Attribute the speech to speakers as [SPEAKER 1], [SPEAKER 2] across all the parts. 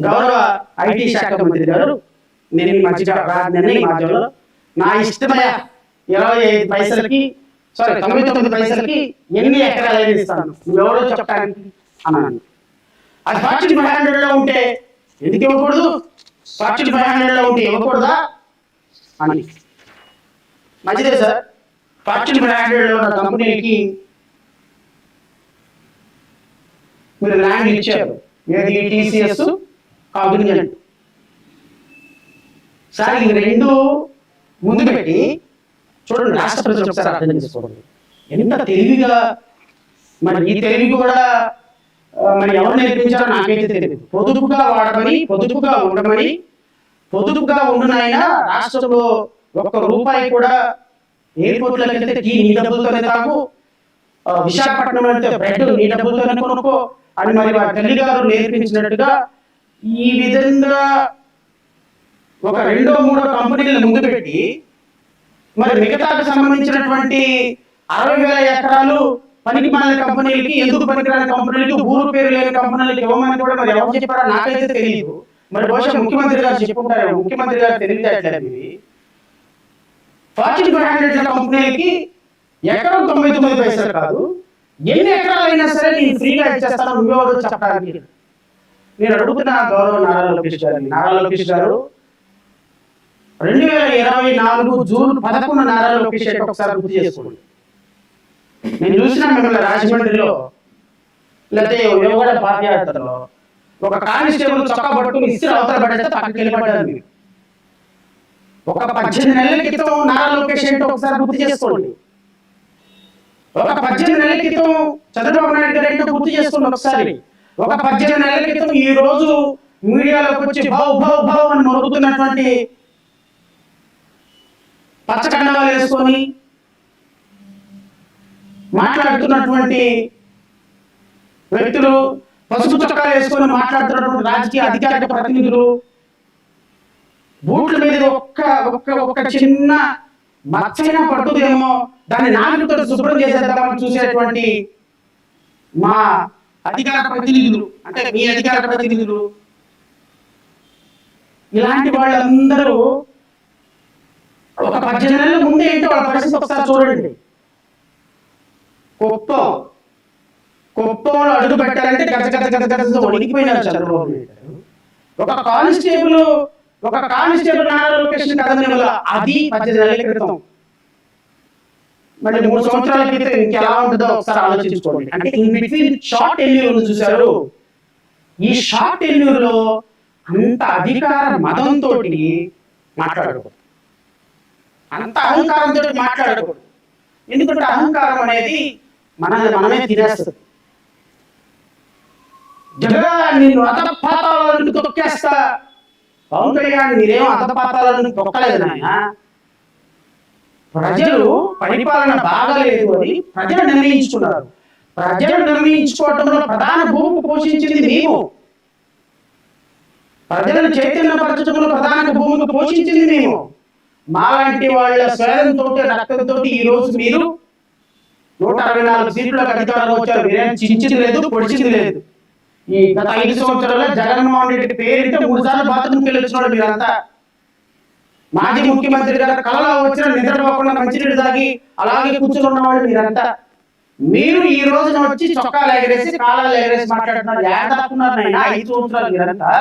[SPEAKER 1] గౌరవ ఐటీ శాఖ మంత్రి గారు నేను ఈ మధ్యలో నా ఇష్టమయ 25 పైసలకి 99 పైసలకి ఎన్ని ఎకరాలు ఇస్తాను ఎవరో చెప్పడానికి అన్నాను. అది ఫార్చ్యూన్ 500లో ఉంటే ఎందుకు ఇవ్వకూడదు, ఫార్చ్యూన్ 500లో ఉంటే ఇవ్వకూడదా అని. మంచిదే సార్, ఫార్చ్యూన్ 500లో ఉన్న కంపెనీలకి మీరు ల్యాండ్ ఇచ్చారు, ఏది టీసీఎస్ కాగ్నిజెంట్. సార్ ఈ రెండు ముందు పెట్టి చూడండి, రాష్ట్ర ప్రజలు ఒకసారి అర్థం చేసుకోండి ఎంత తెలివిగా. మరి ఈ తెలివి కూడా మరి ఎవరు నేర్పించారో నాకైతే తెలియదు. పొదుపుగా వాడమని, పొదుపుగా ఉండమని, పొదుపుగా ఉండునైనా రాష్ట్రంలో ఒక్క రూపాయి కూడా ఎయిర్పోర్ట్లోకి వెళ్తే టీ నీ డబ్బులతోనే తాగు, విశాఖపట్నం వెళ్తే బ్రెడ్ నీ డబ్బులతోనే కొనుక్కో అని మరి వారి తల్లి గారు నేర్పించినట్టుగా ఈ విధంగా ఒక 2-3 కంపెనీలను ముందు పెట్టి మరి మిగతాకు సంబంధించినటువంటి 60,000 ఎకరాలు పనికి మాలిన కంపెనీలకి, ఎందుకు పనికిరాని కంపెనీలకి, ఊరు పేరు లేని కంపెనీలకి ఇవ్వమని కూడా మరి ఎవరు చెప్పారో నాకైతే తెలియదు. మరి బహుశా ముఖ్యమంత్రి గారు చెప్పుకుంటారు, ముఖ్యమంత్రి గారు తెలియజేయట్లేదు. ఫార్చ్యూన్ 500 కంపెనీలకి ఎకరం 99 పైసలు కాదు, ఎన్ని ఎకరాలు అయినా సరే నేను ఫ్రీగా ఇచ్చేస్తాను, నువ్వెవరో చెప్పడానికి. నేను అడుగుతున్న గౌరవ నారా లోకేష్ గారు 2024 జూన్ 11 నారా లోకేష్ ఒకసారి గుర్తు చేసుకోండి. నేను చూసిన మిమ్మల్ని రాజమండ్రిలో లేకపోతే యువగడ పాదయాత్రలో ఒక కానిస్టేబుల్ చొక్కా పట్టుకుని ఇసురు అవతల పడేస్తే పక్కకి వెళ్ళిపడ్డారు. మీరు ఒక 18 నెలల క్రితం నారా లోకేష్ ఏంటో ఒకసారి గుర్తు చేసుకోండి. ఒక 18 నెలల క్రితం చంద్రబాబు నాయుడు గారు ఏంటో గుర్తు చేసుకోండి ఒకసారి. ఒక 18 నెలల క్రితం ఈ రోజు మీడియాలోకి వచ్చి భౌ భౌ భౌ అని మొరుగుతున్నటువంటి పచ్చకండవాలు వేసుకొని మాట్లాడుతున్నటువంటి వ్యక్తులు, పసుపు చొక్కాలు వేసుకొని మాట్లాడుతున్నటువంటి రాజకీయ అధికారిక ప్రతినిధులు, బూట్ల మీద ఒక్క చిన్న మచ్చైనా పడుతుందేమో దాన్ని నాలుగుతో శుభ్రం చేసేద్దామని చూసేటువంటి మా అధికార ప్రతినిధులు, అంటే మీ అధికార ప్రతినిధులు, ఇలాంటి వాళ్ళందరూ ఒక 18 నెలల ముందే ఏంటో వాళ్ళ పరిస్థితి ఒకసారి చూడండి. కుప్పంలో అడుగు పెట్టాలంటే గజ వణికిపోయినారు చంద్రబాబు నాయుడు. ఒక కానిస్టేబుల్ నారా లోకేష్ కథ అది 18 నెలల క్రితం. మళ్ళీ 3 సంవత్సరాల క్రితం ఇంకెలా ఉంటుందో ఒకసారి ఆలోచించుకోండి. అంటే ఇన్ బిట్వీన్ షార్ట్ టెన్యూర్ చూశారు. ఈ షార్ట్ టెన్యూర్ లో అంత అధికార మదంతో మాట్లాడకూడదు, అంత అహంకారంతో మాట్లాడకూడదు. ఎందుకంటే అహంకారం అనేది మనమే తినేస్తుంది. జగన్ నిన్ను అధపాతాలను తొక్కేస్తా, పవన్ కళ్యాణ్ మీరేమో అధపాతాలను తొక్కలేదు నాయన. ప్రజలు పరిపాలన బాగలేదు అని ప్రజలు నిర్ణయించుకున్నారు. ప్రజలు నిర్ణయించుకోవడంలో ప్రధాన భూమిక పోషించింది మేము. ప్రజలను చైతన్యపరచడంలో ప్రధాన భూమిక పోషించింది మేము. మాలాంటి వాళ్ళ స్వేదంతో, రక్తంతో ఈ రోజు మీరు 164 సీట్లకు అధికారంలో వచ్చారు. మీరేం చించింది లేదు, పొడిచింది లేదు. ఈ గత 5 సంవత్సరాల్లో జగన్మోహన్ రెడ్డి పేరుంటే 3 సార్లు బాత్రూమ్కి వెళ్ళి వచ్చినాడు మీరంతా. మాజీ ముఖ్యమంత్రి గారు కళలో వచ్చిన నిద్రపోకుండా మంచినీళ్ళు తాగి అలాగే కూర్చొని ఉన్నవాళ్ళు మీరంతా. మీరు ఈ రోజున వచ్చి చొక్కాలు ఎగరేసి, కాలాలు ఎగరేసి మాట్లాడుతున్నారు. ఏడాకున్నారు నాయన 5 సంవత్సరాలు మీరంతా.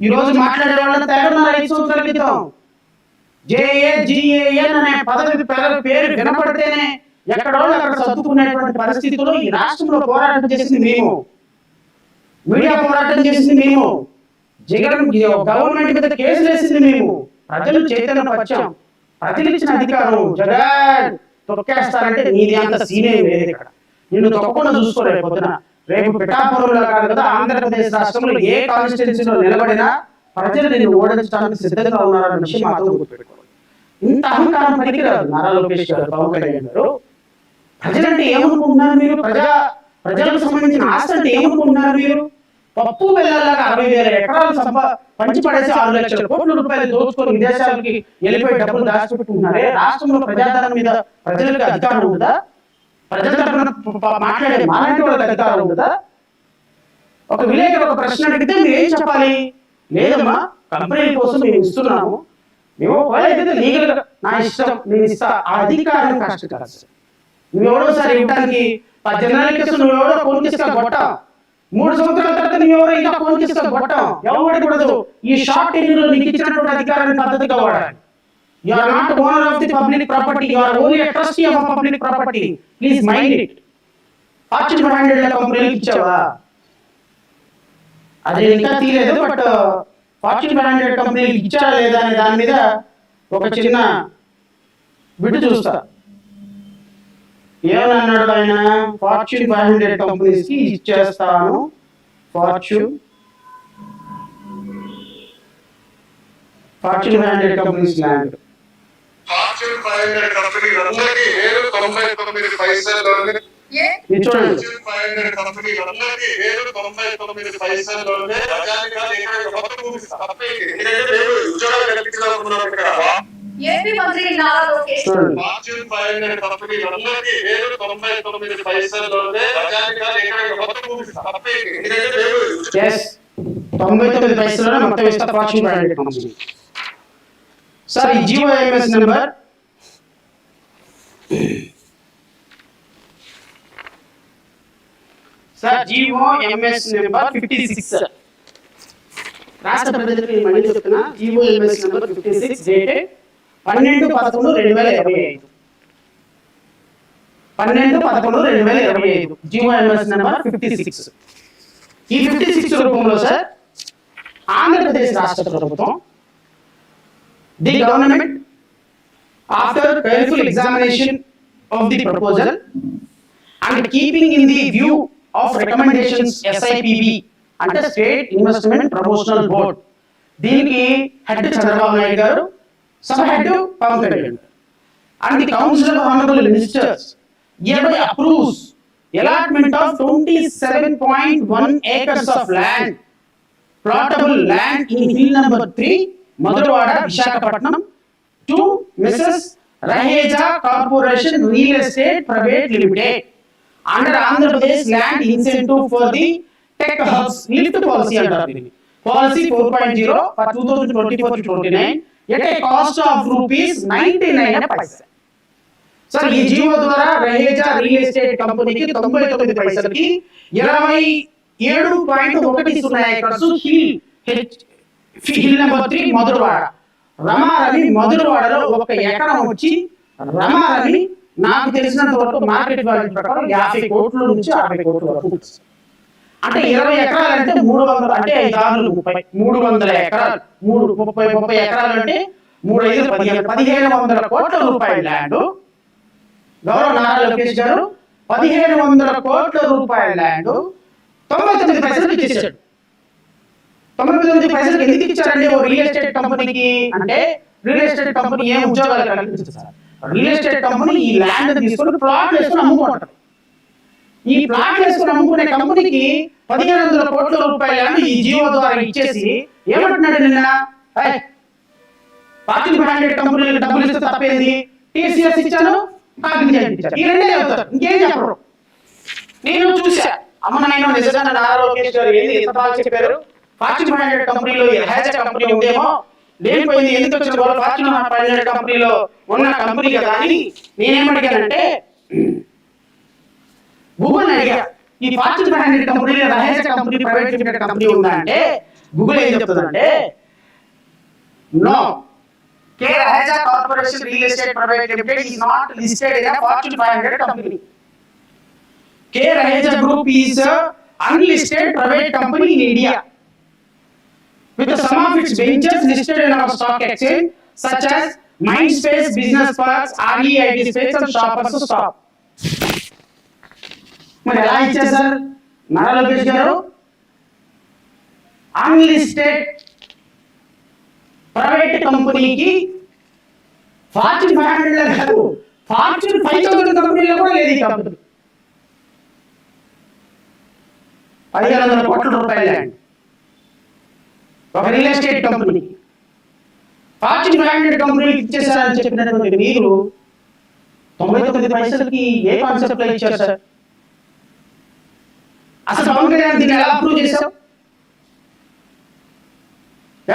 [SPEAKER 1] ఈ రోజు మాట్లాడే వాళ్ళంతా ఎక్కడున్నారు 5 సంవత్సరాల క్రితం? JAGAN అనే పదవి పేరు వినపడితేనే ఎక్కడో అక్కడ సర్దుకునేటువంటి పరిస్థితుల్లో ఈ రాష్ట్రంలో పోరాటం చేసింది మేము, మీడియా పోరాటం చేసింది మేము, జగన్ గవర్నమెంట్ మీద కేసులు వేసింది మేము. ప్రజలు చైతన్యపరిచాం. ప్రజలు ఇచ్చిన అధికారం జగన్ తొక్కేస్తారంటే నీది అంత సీనే లేదు. ఇక్కడ నిన్ను తొక్కకుండా చూసుకోలేదు. పొద్దున రేపు పిఠాపురంలో కాదు కదా, ఆంధ్రప్రదేశ్ రాష్ట్రంలో ఏ కాన్స్టిట్యున్సీలో నిలబడినా ప్రజలు నిన్ను ఓడించడానికి సిద్ధంగా ఉన్నారన్న విషయం మాత్రం గుర్తుపెట్టుకోవాలి. ఇంత అహంకారం పనికిరాదు నారా లోకేష్ గారు, పవన్ కళ్యాణ్ గారు. ప్రజలంటే ఏమనుకుంటున్నారు మీరు? ప్రజలకు సంబంధించిన ఆస్తి అంటే ఏమనుకుంటున్నారు మీరు? పప్పు బెల్లాలాగా 60,000 ఎకరాలు పంచి పడేసి 6 లక్షల కోట్ల రూపాయలు దోచుకొని విదేశాలకి వెళ్ళిపోయి డబ్బులు దాచిపెట్టుకుంటున్నారే. రాష్ట్రంలో ప్రజాధనం మీద ప్రజలకు అధికారం ఉందా? ప్రజల తరఫున మాట్లాడే మాలాంటి వాళ్ళకి అధికారం ఉందా? ఒక విలేకరు ఒక ప్రశ్న అడిగితే మీరు ఏం చెప్పాలి? లేదమ్మా, కంపెనీ కోసం మేము ఇస్తున్నాము, మేము ఏదైతే లీగల్ గా నా ఇష్టం నేను ఇస్తా, ఆ అధికారం కష్టం కాదు సార్. నువ్వు ఎవరోసారి ఇవ్వడానికి 18 నెలల కేసు నువ్వు ఎవరో కొనికిస్తా గొట్ట, 3 సంవత్సరాల తర్వాత నువ్వు ఎవరో ఇంకా కొనికిస్తా గొట్ట, ఎవరు కూడదు. ఈ షార్ట్ టెన్యూర్ నీకు ఇచ్చినటువంటి అధికారాన్ని పద్ధతిగా వాడాలి. You are not owner of the public property, you are only a trustee of a public property. Please mind it. Fortune 500 కంపెనీకి ఇచ్చావా? అది ఇంకా తీయలేదు, బట్ Fortune 500 కంపెనీకి ఇచ్చారా లేదా అనే దాని మీద ఒక చిన్న బిడ్డ చూస్తా. ఏమన్నాడు ఆయన? Fortune 500 కంపెనీస్ కి ఇచ్చేస్తాను, Fortune 500 కంపెనీస్ ల్యాండ్.
[SPEAKER 2] Fortune 500 కంపెనీలందరికీ 99 పైసల్లోనే
[SPEAKER 1] చూడండి.
[SPEAKER 2] 500 కంపెనీలందరికీ 99 పైసల్లోనే ప్రజానికా లేక కొత్త భూమి తప్పేంటి? ఎందుకంటే మేము ఉద్యోగాలు కల్పించాలనుకున్నాం ఇక్కడ.
[SPEAKER 3] ఏపీ మంత్రి నారా లోకేష్
[SPEAKER 2] Fortune 500 కంపెనీలందరికీ 99 పైసల్లోనే ప్రజానికా లేక కొత్త భూమి తప్పేంటి? ఎందుకంటే మేము
[SPEAKER 1] 99 పైసలు మొత్తం ఇస్తా Fortune 500 కంపెనీ. సార్ ఈ GOMS number sir GOMS number 56. రాష్ట్ర ప్రజలకు నేను మళ్ళీ చెప్తున్నా, GOMS number 56 dated 12/11/2025. 12/11/2025 GOMS number 56. ఈ 56 రూపంలో సార్ ఆంధ్రప్రదేశ్ రాష్ట్ర ప్రభుత్వం, the government, after careful examination of the proposal and keeping in the view of recommendations SIPB అంటే స్టేట్ ఇన్వెస్ట్మెంట్ ప్రమోషనల్ బోర్డ్, దీనికి హెడ్ చంద్రబాబు నాయుడు గారు, sub head Pawan Kalyan, and the council of honorable ministers hereby approves allotment of 27.1 acres of land, plottable land in field number 3, Madurawada, Visakhapatnam, to Mrs. Raheja Corporation Real Estate Private Limited under Andhra Pradesh Land Incentive for the Tech Hubs Lift Policy under Policy 4.0 for 2024-29 at a cost of rupees 99 paisa. Sir, ఈ GO ద్వారా Raheja real estate కంపెనీకి 99 పైసలకి 27.10 acres hill number 3 Madhurawada, రమారవి మధురవాడలో ఒక ఎకరం వచ్చి రమారవి నాకు తెలిసినంత వరకు మార్కెట్ వాల్యూ ప్రకారం 50 కోట్ల నుంచి 60 కోట్ల వరకు. అంటే 20 ఎకరాలు అంటే 300, అంటే 300 ఎకరాలు, 30 ఎకరాలు అంటే 1500 కోట్ల రూపాయల ల్యాండ్. గౌరవ నారా లోకేష్ గారు 1500 కోట్ల రూపాయల ల్యాండ్ 99 పైసలు ఇచ్చేసాడు. 99 పైసలు ఎందుకు ఇచ్చారండి ఓ రియల్ ఎస్టేట్ కంపెనీకి అంటే, రియల్ ఎస్టేట్ కంపెనీ ఏం ఉద్యోగాలు కల్పించదు సార్. రియల్ ఎస్టేట్ కంపెనీ ఈ ల్యాండ్ తీసుకొని ప్లాట్లు వేసుకొని అమ్ముకుంటారు. ఈ ప్లాట్లు వేసుకొని అమ్ముకునే కంపెనీకి 1500 కోట్ల రూపాయల ల్యాండ్ ఈ జీవో ద్వారా ఇచ్చేసి ఏమంటున్నాడు నిన్న, Fortune 500 కంపెనీలకు డబ్బులు ఇస్తే తప్పేంది, TCS ఇచ్చాను, కాగ్నిజెంట్ ఇచ్చాను, ఈ రెండే చెప్తారు, ఇంకేం చెప్పరు. నేను చూసా, అమ్మ నేను నిజంగా నారా లోకేష్ గారు ఏంది ఎంత బాగా చెప్పారు. Fortune 500 కంపెనీలో రహేజా కంపెనీ ఉందేమో, లేకపోయింది ఎందుకు వచ్చిన వాళ్ళు Fortune 500 కంపెనీలో ఉన్న కంపెనీ కదా అని నేనేమడిగానంటే, గూగుల్ అడిగా, ఈ Fortune 500 కంపెనీలో Raheja company private limited company ఉందా అంటే గూగుల్ ఏం చెప్తుందంటే, no, K Raheja Corporation Real Estate Private Limited is not listed in a Fortune 500 company. K Raheja Group is a unlisted private company in India with some of its ventures listed in our stock exchange such as Mindspace Business Parks, REIT Space and Shoppers Stop. మరి ఎలా ఇచ్చారు sir Nara Lokesh గారు? Unlisted private కంపెనీకి Fortune 500 లో కాదు, Fortune 5000 కంపెనీలో కూడా లేదు ఈ కంపెనీ. 1500 కోట్ల రూపాయల ల్యాండ్ ఒక రియల్ ఎస్టేట్ కంపెనీ Fortune 500 కంపెనీకి ఇచ్చేసారని చెప్పినటువంటి మీరు 99 పైసలకి ఏ కాన్సెప్ట్ లో ఇచ్చారు సార్? అసలు పవన్ కళ్యాణ్ దీన్ని ఎలా అప్రూవ్ చేశావు?